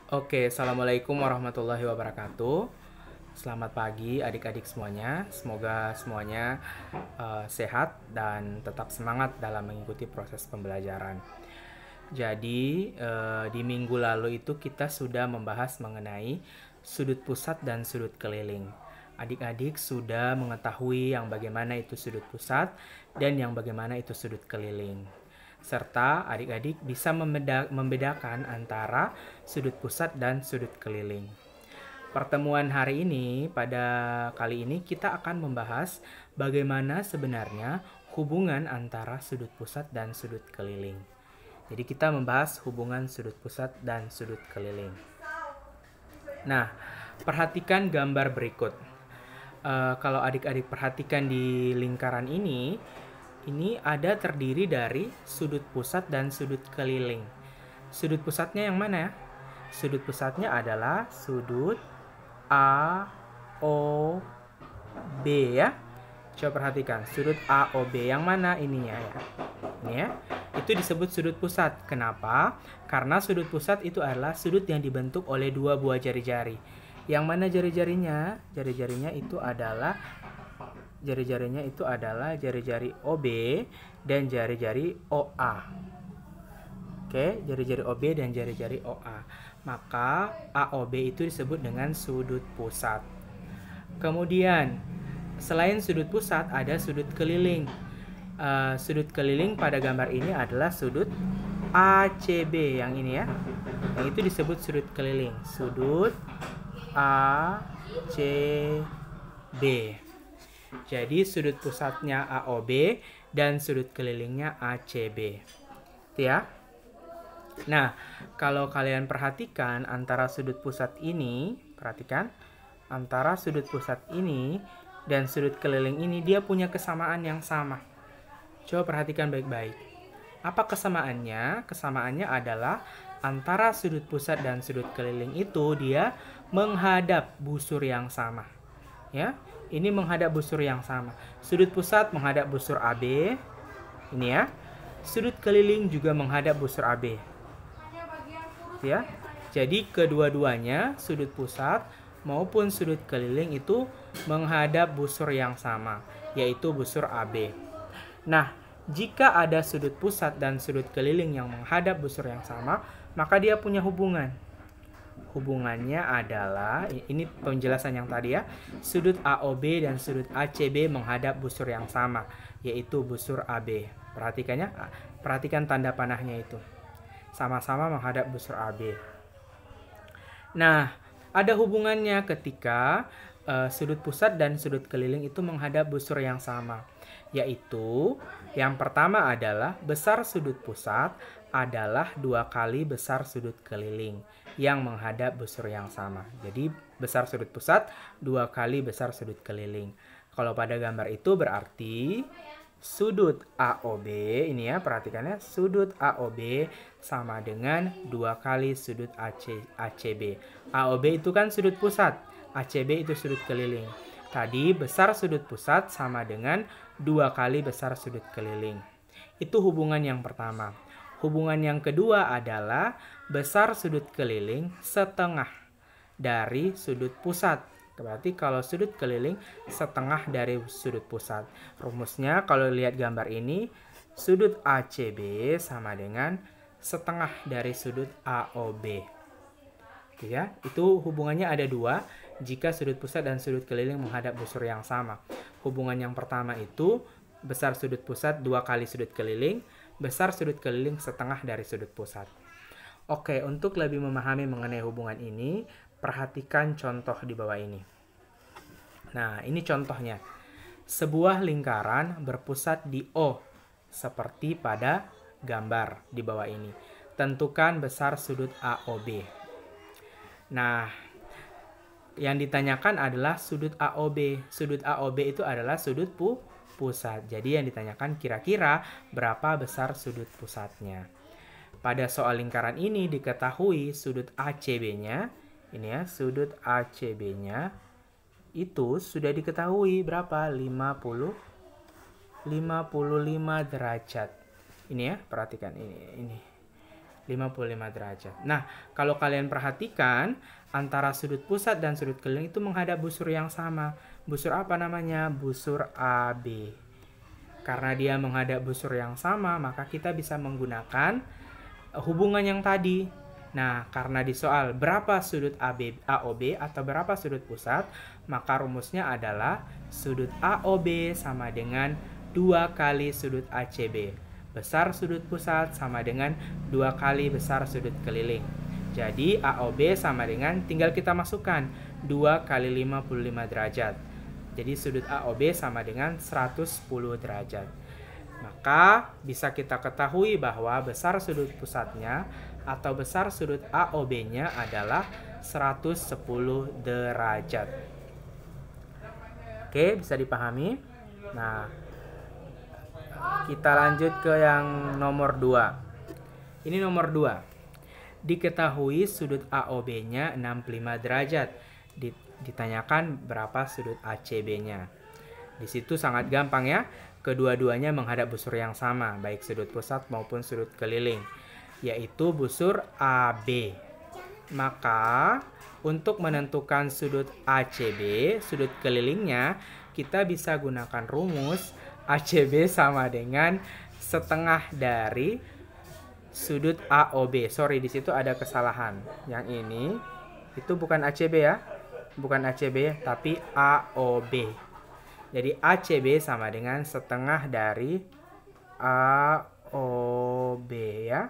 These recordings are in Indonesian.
Oke, Assalamualaikum warahmatullahi wabarakatuh. Selamat pagi adik-adik semuanya. Semoga semuanya sehat dan tetap semangat dalam mengikuti proses pembelajaran. Jadi, di minggu lalu itu kita sudah membahas mengenai sudut pusat dan sudut keliling. Adik-adik sudah mengetahui yang bagaimana itu sudut pusat dan yang bagaimana itu sudut keliling. Serta adik-adik bisa membedakan antara sudut pusat dan sudut keliling. Pertemuan hari ini, pada kali ini kita akan membahas bagaimana sebenarnya hubungan antara sudut pusat dan sudut keliling. Jadi kita membahas hubungan sudut pusat dan sudut keliling. Nah, perhatikan gambar berikut. Kalau adik-adik perhatikan di lingkaran ini ada terdiri dari sudut pusat dan sudut keliling. Sudut pusatnya yang mana ya? Sudut pusatnya adalah sudut A, O, B ya. Coba perhatikan, sudut A, O, B yang mana ininya ya? Ini ya. Itu disebut sudut pusat. Kenapa? Karena sudut pusat itu adalah sudut yang dibentuk oleh dua buah jari-jari. Yang mana jari-jarinya? Jari-jarinya itu adalah jari-jari OB dan jari-jari OA. Oke, jari-jari OB dan jari-jari OA. Maka AOB itu disebut dengan sudut pusat. Kemudian, selain sudut pusat ada sudut keliling. Sudut keliling pada gambar ini adalah sudut ACB yang ini ya. Yang itu disebut sudut keliling. Sudut ACB. Jadi sudut pusatnya AOB dan sudut kelilingnya ACB. Itu ya. Nah, kalau kalian perhatikan antara sudut pusat ini, perhatikan antara sudut pusat ini dan sudut keliling ini dia punya kesamaan yang sama. Coba perhatikan baik-baik. Apa kesamaannya? Kesamaannya adalah antara sudut pusat dan sudut keliling itu dia menghadap busur yang sama. Ya, ini menghadap busur yang sama. Sudut pusat menghadap busur AB. Ini ya. Sudut keliling juga menghadap busur AB. Ya. Jadi kedua-duanya sudut pusat maupun sudut keliling itu menghadap busur yang sama, yaitu busur AB. Nah, jika ada sudut pusat dan sudut keliling yang menghadap busur yang sama, maka dia punya hubungan. Hubungannya adalah, ini penjelasan yang tadi ya, sudut AOB dan sudut ACB menghadap busur yang sama, yaitu busur AB. Perhatikan tanda panahnya itu. Sama-sama menghadap busur AB. Nah, ada hubungannya ketika sudut pusat dan sudut keliling itu menghadap busur yang sama, yaitu yang pertama adalah besar sudut pusat adalah 2 kali besar sudut keliling yang menghadap busur yang sama. Jadi besar sudut pusat 2 kali besar sudut keliling. Kalau pada gambar itu berarti sudut AOB ini ya, perhatikannya, sudut AOB sama dengan 2 kali sudut ACB. AOB itu kan sudut pusat, ACB itu sudut keliling. Tadi besar sudut pusat sama dengan 2 kali besar sudut keliling. Itu hubungan yang pertama. Hubungan yang kedua adalah besar sudut keliling setengah dari sudut pusat. Berarti kalau sudut keliling setengah dari sudut pusat. Rumusnya kalau lihat gambar ini, sudut ACB sama dengan setengah dari sudut AOB. Ya, itu hubungannya ada 2 jika sudut pusat dan sudut keliling menghadap busur yang sama. Hubungan yang pertama itu besar sudut pusat 2 kali sudut keliling, besar sudut keliling setengah dari sudut pusat. Oke, untuk lebih memahami mengenai hubungan ini, perhatikan contoh di bawah ini. Nah, ini contohnya. Sebuah lingkaran berpusat di O, seperti pada gambar di bawah ini. Tentukan besar sudut AOB. Nah, yang ditanyakan adalah sudut AOB. Sudut AOB itu adalah sudut pusat. Jadi yang ditanyakan kira-kira berapa besar sudut pusatnya. Pada soal lingkaran ini diketahui sudut ACB-nya, ini ya, sudut ACB-nya itu sudah diketahui berapa? 55 derajat. Ini ya, perhatikan ini. 55 derajat. Nah, kalau kalian perhatikan, antara sudut pusat dan sudut keliling itu menghadap busur yang sama. Busur apa namanya? Busur AB. Karena dia menghadap busur yang sama, maka kita bisa menggunakan hubungan yang tadi. Nah, karena di soal berapa sudut AOB atau berapa sudut pusat, maka rumusnya adalah sudut AOB sama dengan 2 kali sudut ACB. Besar sudut pusat sama dengan 2 kali besar sudut keliling. Jadi AOB sama dengan, tinggal kita masukkan 2 kali 55 derajat. Jadi sudut AOB sama dengan 110 derajat. Maka bisa kita ketahui bahwa besar sudut pusatnya atau besar sudut AOB-nya adalah 110 derajat. Oke, bisa dipahami? Nah, kita lanjut ke yang nomor 2. Ini nomor 2. Diketahui sudut AOB-nya 65 derajat. Ditanyakan berapa sudut ACB-nya. Di situ sangat gampang ya. Kedua-duanya menghadap busur yang sama, baik sudut pusat maupun sudut keliling, yaitu busur AB. Maka untuk menentukan sudut ACB, sudut kelilingnya, kita bisa gunakan rumus ACB sama dengan setengah dari sudut AOB. Sorry, di situ ada kesalahan. Yang ini itu bukan ACB ya. Bukan ACB, tapi AOB. Jadi ACB sama dengan setengah dari AOB ya.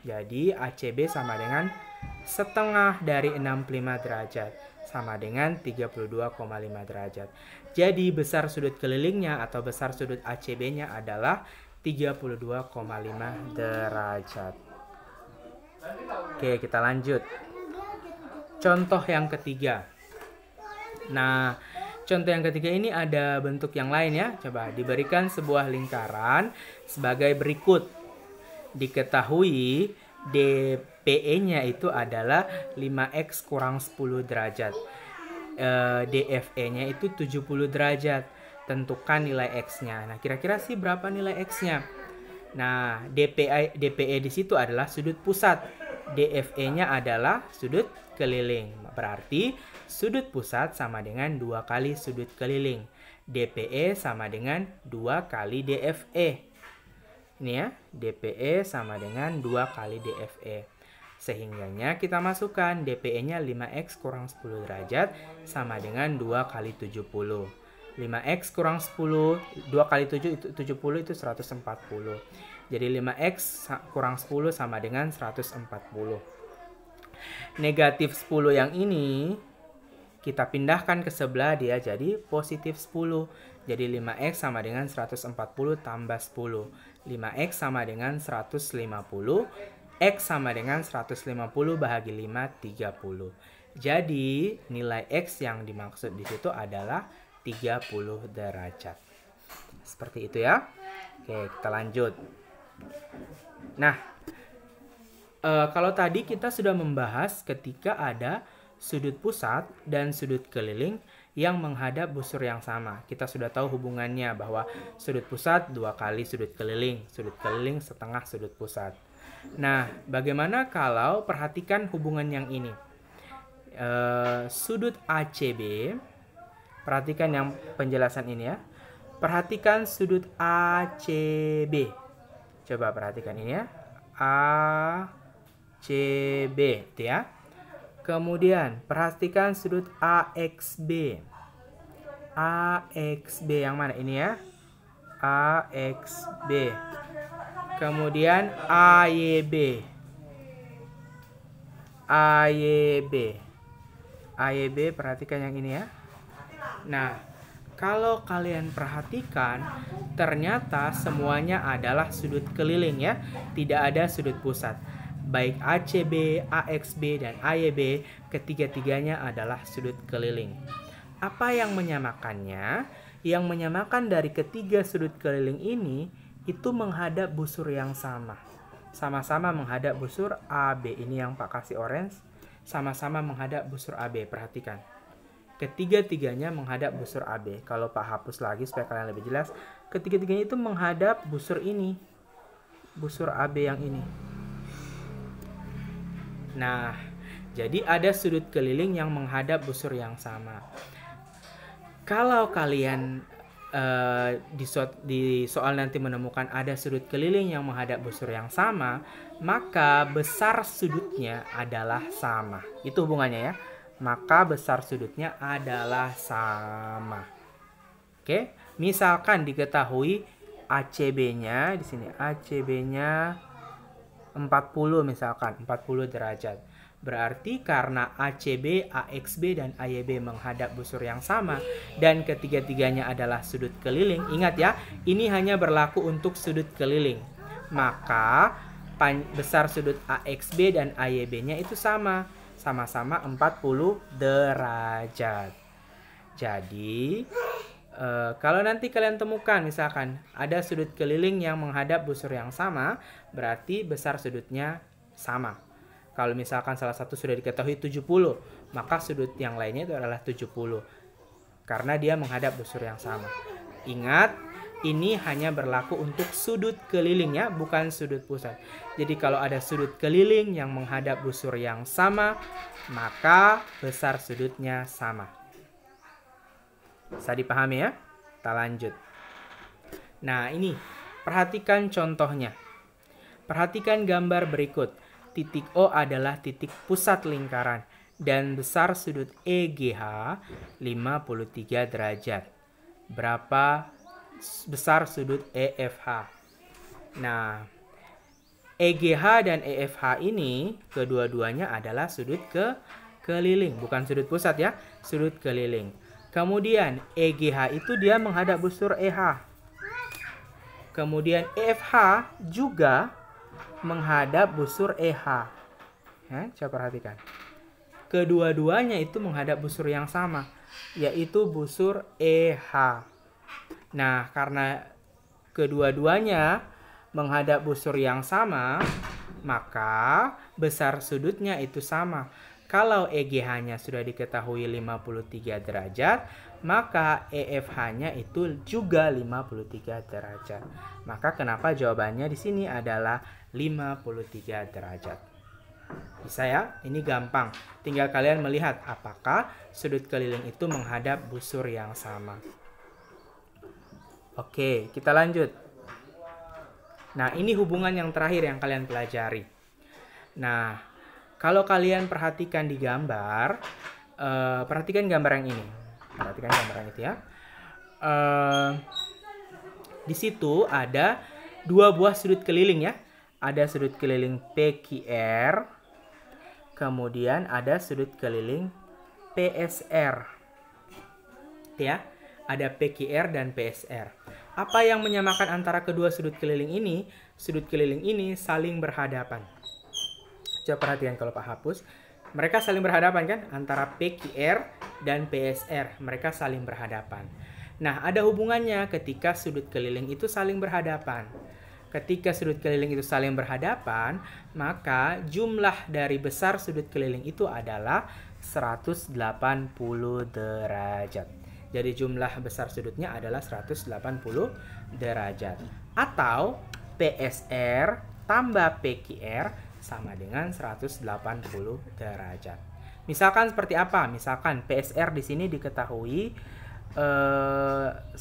Jadi ACB sama dengan setengah dari 65 derajat. Sama dengan 32,5 derajat. Jadi besar sudut kelilingnya atau besar sudut ACB-nya adalah 32,5 derajat. Oke, kita lanjut. Contoh yang ketiga. Nah, contoh yang ketiga ini ada bentuk yang lain ya. Coba diberikan sebuah lingkaran sebagai berikut. Diketahui DPE-nya itu adalah 5x kurang 10 derajat. DFE-nya itu 70 derajat. Tentukan nilai X-nya. Nah, kira-kira sih berapa nilai X-nya? Nah, DPE di situ adalah sudut pusat. DFE-nya adalah sudut keliling. Berarti sudut pusat sama dengan 2 kali sudut keliling. DPE sama dengan 2 kali DFE. Ini ya, DPE sama dengan 2 kali DFE. Sehingganya kita masukkan DPE-nya 5x kurang 10 derajat sama dengan 2 kali 70. 5x kurang 10, 2 kali 7 itu 70 itu 140. Jadi 5x kurang 10 sama dengan 140. Negatif 10 yang ini kita pindahkan ke sebelah, dia jadi positif 10. Jadi 5x sama dengan 140 tambah 10. 5x sama dengan 150. X sama dengan 150 bahagi 5, 30. Jadi nilai X yang dimaksud di situ adalah 30 derajat. Seperti itu ya. Oke, kita lanjut. Nah, kalau tadi kita sudah membahas ketika ada sudut pusat dan sudut keliling yang menghadap busur yang sama. Kita sudah tahu hubungannya bahwa sudut pusat 2 kali sudut keliling setengah sudut pusat. Nah, bagaimana kalau perhatikan hubungan yang ini? Sudut ACB, perhatikan yang penjelasan ini ya. Perhatikan sudut ACB. Coba perhatikan ini ya. ACB, itu ya. Kemudian perhatikan sudut AXB. AXB yang mana ini ya? AXB. Kemudian AYB. AYB. AYB, perhatikan yang ini ya. Nah, kalau kalian perhatikan, ternyata semuanya adalah sudut keliling ya. Tidak ada sudut pusat. Baik ACB, AXB, dan AYB, ketiga-tiganya adalah sudut keliling. Apa yang menyamakannya? Yang menyamakan dari ketiga sudut keliling ini, itu menghadap busur yang sama. Sama-sama menghadap busur AB. Ini yang Pak kasih orange. Sama-sama menghadap busur AB. Perhatikan. Ketiga-tiganya menghadap busur AB. Kalau Pak hapus lagi supaya kalian lebih jelas. Ketiga-tiganya itu menghadap busur ini. Busur AB yang ini. Nah, jadi ada sudut keliling yang menghadap busur yang sama. Kalau kalian di soal nanti menemukan ada sudut keliling yang menghadap busur yang sama, maka besar sudutnya adalah sama. Itu hubungannya ya. Maka besar sudutnya adalah sama. Oke, misalkan diketahui ACB-nya di sini, ACB-nya 40 misalkan, 40 derajat. Berarti karena ACB, AXB, dan AYB menghadap busur yang sama dan ketiga-tiganya adalah sudut keliling. Ingat ya, ini hanya berlaku untuk sudut keliling. Maka besar sudut AXB dan AYB-nya itu sama. Sama-sama 40 derajat. Jadi, kalau nanti kalian temukan misalkan ada sudut keliling yang menghadap busur yang sama, berarti besar sudutnya sama. Kalau misalkan salah satu sudah diketahui 70, maka sudut yang lainnya itu adalah 70. Karena dia menghadap busur yang sama. Ingat, ini hanya berlaku untuk sudut keliling ya, bukan sudut pusat. Jadi kalau ada sudut keliling yang menghadap busur yang sama, maka besar sudutnya sama. Bisa dipahami ya? Kita lanjut. Nah ini, perhatikan contohnya. Perhatikan gambar berikut. Titik O adalah titik pusat lingkaran dan besar sudut EGH 53 derajat. Berapa besar sudut EFH? Nah, EGH dan EFH ini kedua-duanya adalah sudut keliling, bukan sudut pusat ya, sudut keliling. Kemudian EGH itu dia menghadap busur EH. Kemudian EFH juga menghadap busur EH. Ya, coba perhatikan. Kedua-duanya itu menghadap busur yang sama, yaitu busur EH. Nah, karena kedua-duanya menghadap busur yang sama, maka besar sudutnya itu sama. Kalau EGH-nya sudah diketahui 53 derajat, maka EFH-nya itu juga 53 derajat. Maka kenapa jawabannya di sini adalah 53 derajat. Bisa ya? Ini gampang. Tinggal kalian melihat apakah sudut keliling itu menghadap busur yang sama. Oke, kita lanjut. Nah, ini hubungan yang terakhir yang kalian pelajari. Nah, kalau kalian perhatikan di gambar, perhatikan gambar yang ini. Perhatikan gambar yang itu ya. Di situ ada dua buah sudut keliling ya. Ada sudut keliling PQR, kemudian ada sudut keliling PSR. Ya, ada PQR dan PSR. Apa yang menyamakan antara kedua sudut keliling ini? Sudut keliling ini saling berhadapan. Coba perhatikan kalau Pak hapus. Mereka saling berhadapan kan? Antara PQR dan PSR. Mereka saling berhadapan. Nah, ada hubungannya ketika sudut keliling itu saling berhadapan. Ketika sudut keliling itu saling berhadapan, maka jumlah dari besar sudut keliling itu adalah 180 derajat. Jadi jumlah besar sudutnya adalah 180 derajat. Atau PSR tambah PQR sama dengan 180 derajat. Misalkan seperti apa? Misalkan PSR di sini diketahui 120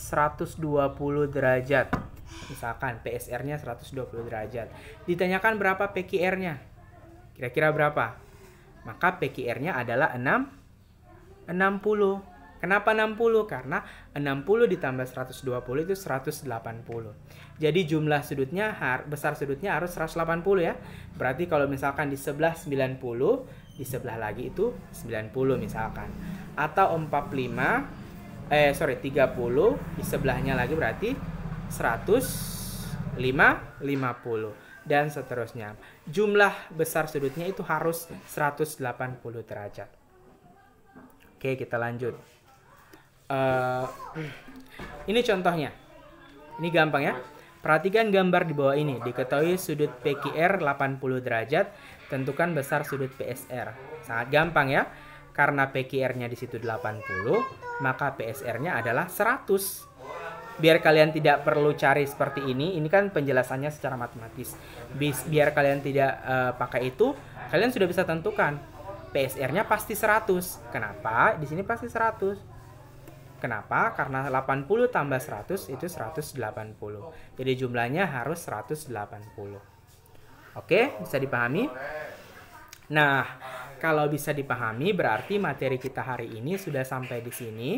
derajat. Misalkan PSR-nya 120 derajat. Ditanyakan berapa PQR-nya? Kira-kira berapa? Maka PQR-nya adalah 60. Kenapa 60? Karena 60 ditambah 120 itu 180. Jadi jumlah sudutnya, besar sudutnya harus 180 ya. Berarti kalau misalkan di sebelah 90, di sebelah lagi itu 90 misalkan. Atau 30, di sebelahnya lagi berarti 150 dan seterusnya. Jumlah besar sudutnya itu harus 180 derajat. Oke, kita lanjut. Ini contohnya. Ini gampang ya. Perhatikan gambar di bawah ini. Diketahui sudut PQR 80 derajat, tentukan besar sudut PSR. Sangat gampang ya. Karena PQR-nya di situ 80, maka PSR-nya adalah 100. Biar kalian tidak perlu cari seperti ini kan penjelasannya secara matematis. Biar kalian tidak pakai itu, Kalian sudah bisa tentukan PSR-nya pasti 100. Kenapa? Di sini pasti 100. Kenapa? Karena 80 tambah 100 itu 180. Jadi jumlahnya harus 180. Oke, bisa dipahami? Nah, kalau bisa dipahami berarti materi kita hari ini sudah sampai di sini.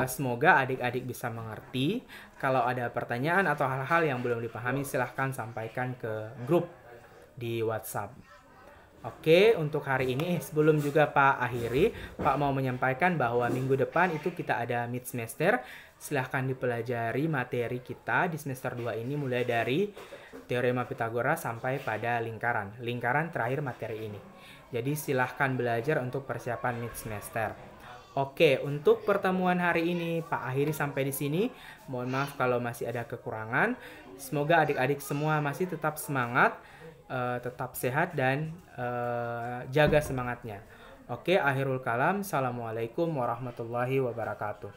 Semoga adik-adik bisa mengerti. Kalau ada pertanyaan atau hal-hal yang belum dipahami, silahkan sampaikan ke grup di WhatsApp. Oke, untuk hari ini sebelum juga Pak akhiri, Pak mau menyampaikan bahwa minggu depan itu kita ada mid semester. Silahkan dipelajari materi kita di semester 2 ini mulai dari teorema Pitagoras sampai pada lingkaran. Lingkaran terakhir materi ini. Jadi silahkan belajar untuk persiapan mid semester. Oke, untuk pertemuan hari ini Pak akhiri sampai di sini. Mohon maaf kalau masih ada kekurangan. Semoga adik-adik semua masih tetap semangat, tetap sehat dan jaga semangatnya. Oke, akhirul kalam. Assalamualaikum warahmatullahi wabarakatuh.